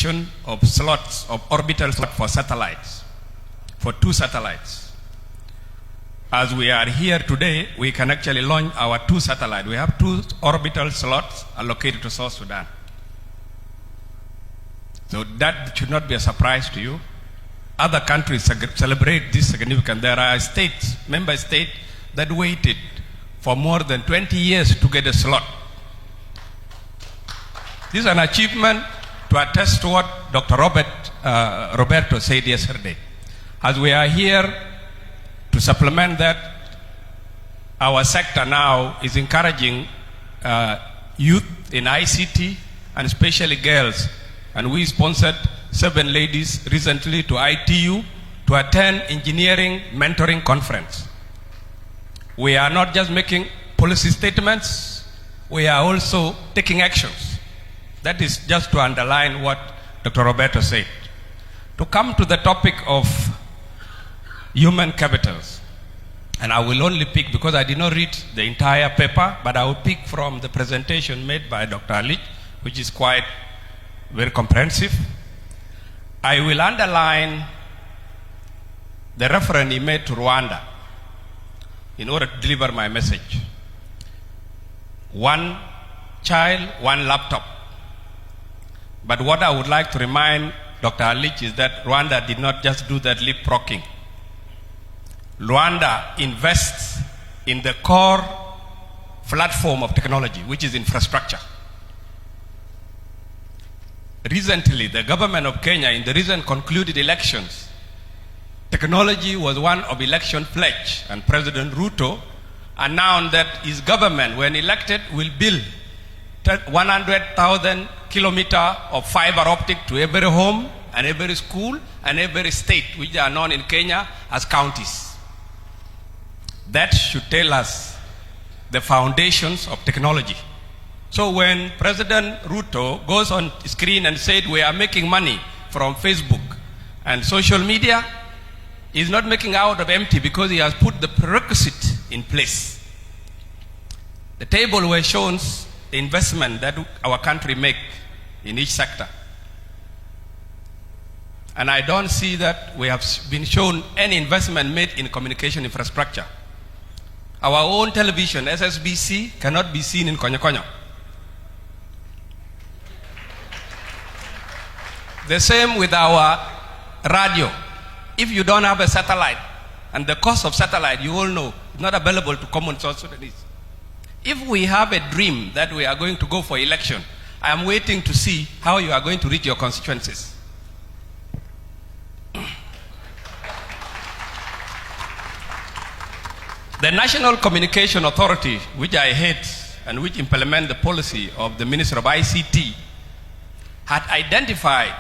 allocation of slots, of orbital slots for satellites, for 2 satellites. As we are here today, we can actually launch our 2 satellites. We have 2 orbital slots allocated to South Sudan. So that should not be a surprise to you. Other countries celebrate this significance. There are states, member states, that waited for more than 20 years to get a slot. This is an achievement to attest to what Dr. Roberto said yesterday. As we are here to supplement that, our sector now is encouraging youth in ICT and especially girls. And we sponsored 7 ladies recently to ITU to attend engineering mentoring conference. We are not just making policy statements, we are also taking actions. That is just to underline what Dr. Roberto said. To come to the topic of human capitals, and I will only pick, because I did not read the entire paper, but I will pick from the presentation made by Dr. Ali, which is quite very comprehensive. I will underline the reference he made to Rwanda in order to deliver my message. 1 child, 1 laptop. But what I would like to remind Dr. Alich is that Rwanda did not just do that leapfrogging. Rwanda invests in the core platform of technology, which is infrastructure. Recently, the government of Kenya, in the recent concluded elections, technology was one of election pledge, and President Ruto announced that his government, when elected, will build 100,000 kilometers of fiber optic to every home and every school and every state, which are known in Kenya as counties. That should tell us the foundations of technology. So when President Ruto goes on screen and said we are making money from Facebook and social media, he's not making out of empty, because he has put the prerequisite in place. The table where shows the investment that our country make in each sector. And I don't see that we have been shown any investment made in communication infrastructure. Our own television, SSBC, cannot be seen in Konyo. The same with our radio. If you don't have a satellite, and the cost of satellite, you all know, is not available to common South Sudanese. If we have a dream that we are going to go for election, I am waiting to see how you are going to reach your constituencies. The National Communication Authority, which I head and which implement the policy of the Minister of ICT, had identified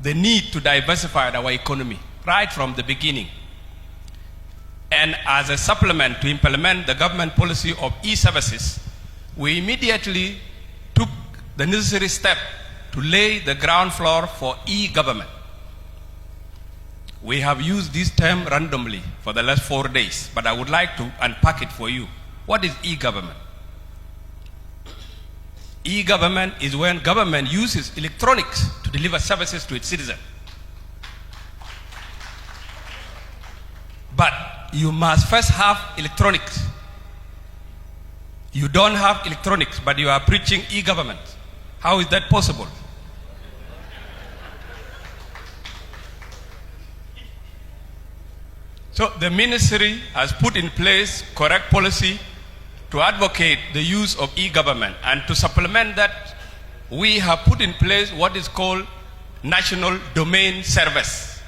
the need to diversify our economy right from the beginning. And as a supplement to implement the government policy of e-services, we immediately took the necessary step to lay the ground floor for e-government. We have used this term randomly for the last 4 days, but I would like to unpack it for you. What is e-government? E-government is when government uses electronics to deliver services to its citizens. But you must first have electronics. You don't have electronics, but you are preaching e-government. How is that possible? So the ministry has put in place correct policy to advocate the use of e-government, and to supplement that, we have put in place what is called National Domain Service.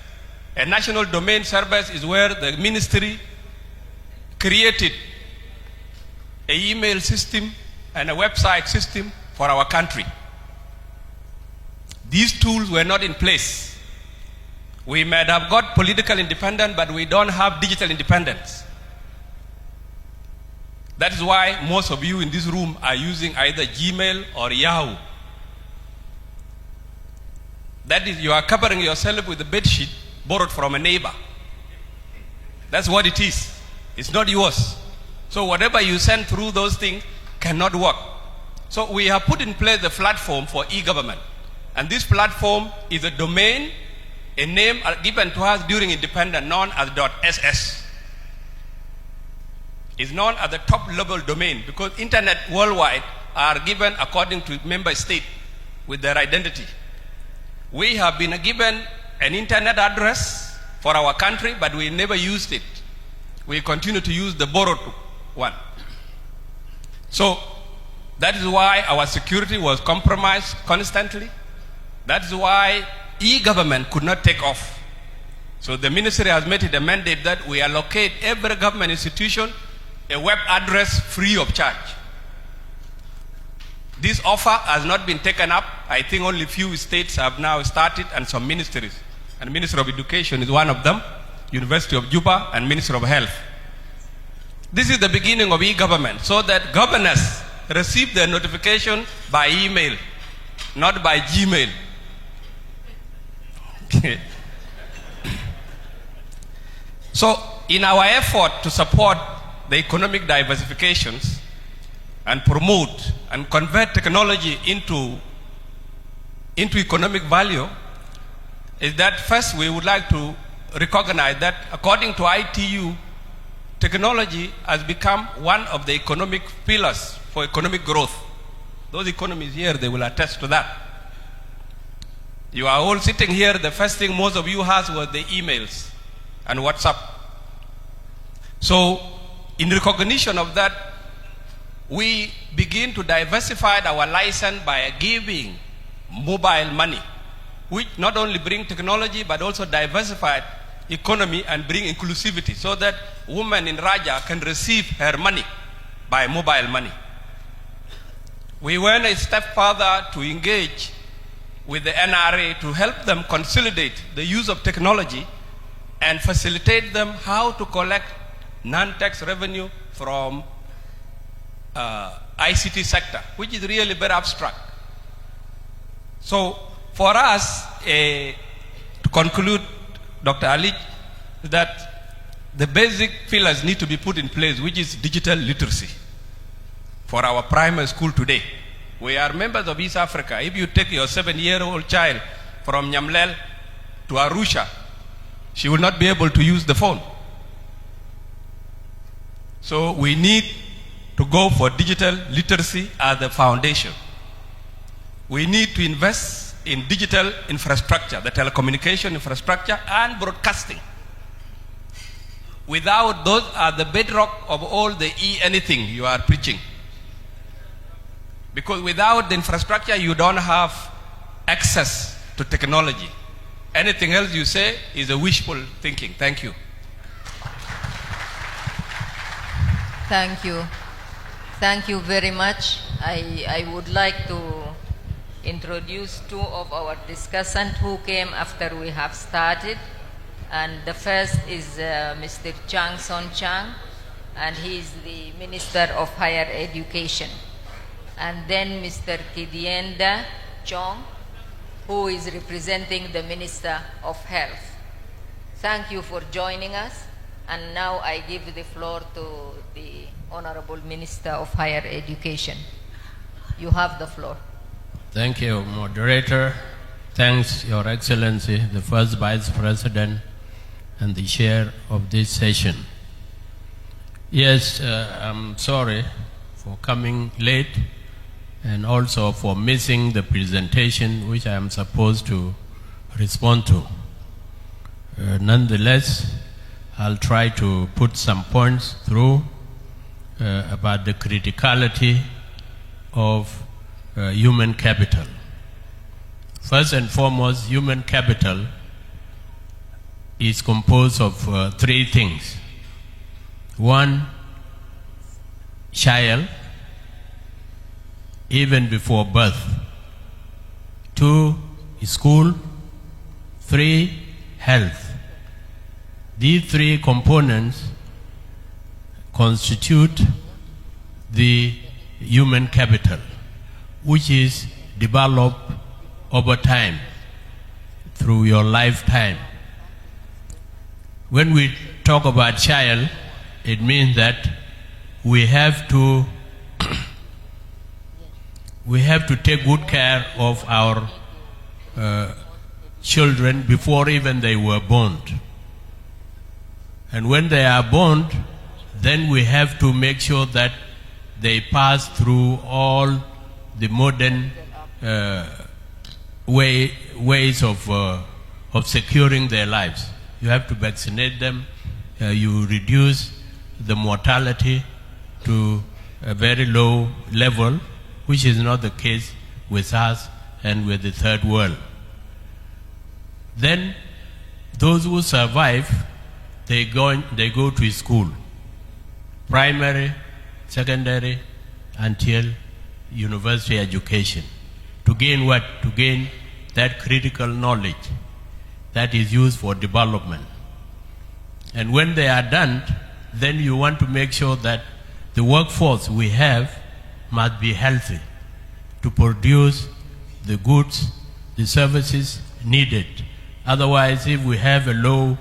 A National Domain Service is where the ministry created an email system and a website system for our country. These tools were not in place. We might have got political independence, but we don't have digital independence. That is why most of you in this room are using either Gmail or Yahoo. That is, you are covering yourself with a bed sheet borrowed from a neighbor. That's what it is. It's not yours. So whatever you send through those things cannot work. So we have put in place the platform for e-government. And this platform is a domain, a name given to us during independence, known as .ss. It's known as the top level domain because internet worldwide are given according to member state with their identity. We have been given an internet address for our country, but we never used it. We continue to use the borrowed one. So that is why our security was compromised constantly. That is why e-government could not take off. So the ministry has made it a mandate that we allocate every government institution a web address free of charge. This offer has not been taken up. I think only few states have now started and some ministries. And Ministry of Education is one of them, University of Juba and Ministry of Health. This is the beginning of e-government so that governors receive their notification by email, not by Gmail. So in our effort to support the economic diversifications and promote and convert technology into economic value, is that first we would like to recognize that according to ITU, technology has become one of the economic pillars for economic growth. Those economies here, they will attest to that. You are all sitting here, the first thing most of you has was the emails and WhatsApp. So in recognition of that, we begin to diversify our license by giving mobile money, which not only bring technology but also diversified economy and bring inclusivity so that women in Raja can receive her money by mobile money. We went a step further to engage with the NRA to help them consolidate the use of technology and facilitate them how to collect non-tax revenue from ICT sector, which is really very abstract. So for us, to conclude, Dr. Ali, that the basic pillars need to be put in place, which is digital literacy for our primary school today. We are members of East Africa. If you take your 7-year-old child from Nyamlel to Arusha, she will not be able to use the phone. So we need to go for digital literacy as the foundation. We need to invest in digital infrastructure, the telecommunication infrastructure and broadcasting. Without those are the bedrock of all the anything you are preaching. Because without the infrastructure, you don't have access to technology. Anything else you say is a wishful thinking. Thank you. Thank you. Thank you very much. I would like to introduce two of our discussants who came after we have started. And the first is Mr. Chang Son Chang, and he is the Minister of Higher Education. And then Mr. Kidienda Chong, who is representing the Minister of Health. Thank you for joining us. And now I give the floor to the Honorable Minister of Higher Education. You have the floor. Thank you, Moderator. Thanks, Your Excellency, the First Vice President and the Chair of this session. Yes, I'm sorry for coming late and also for missing the presentation which I am supposed to respond to. Nonetheless, I'll try to put some points through about the criticality of human capital. First and foremost, human capital is composed of three things. One, child, even before birth. Two, school. Three, health. These three components constitute the human capital, which is developed over time through your lifetime. When we talk about child, it means that we have to take good care of our children before even they were born. And when they are born, then we have to make sure that they pass through all the modern ways of securing their lives. You have to vaccinate them. You reduce the mortality to a very low level, which is not the case with us and with the third world. Then those who survive, they go to school, primary, secondary, until university education. To gain what? To gain that critical knowledge that is used for development. And when they are done, then you want to make sure that the workforce we have must be healthy to produce the goods, the services needed. Otherwise, if we have a low,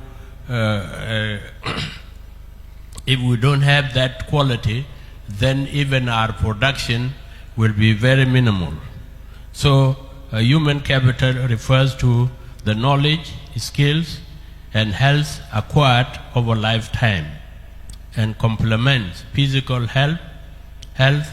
if we don't have that quality, then even our production will be very minimal. So human capital refers to the knowledge, skills, and health acquired over lifetime and complements physical health,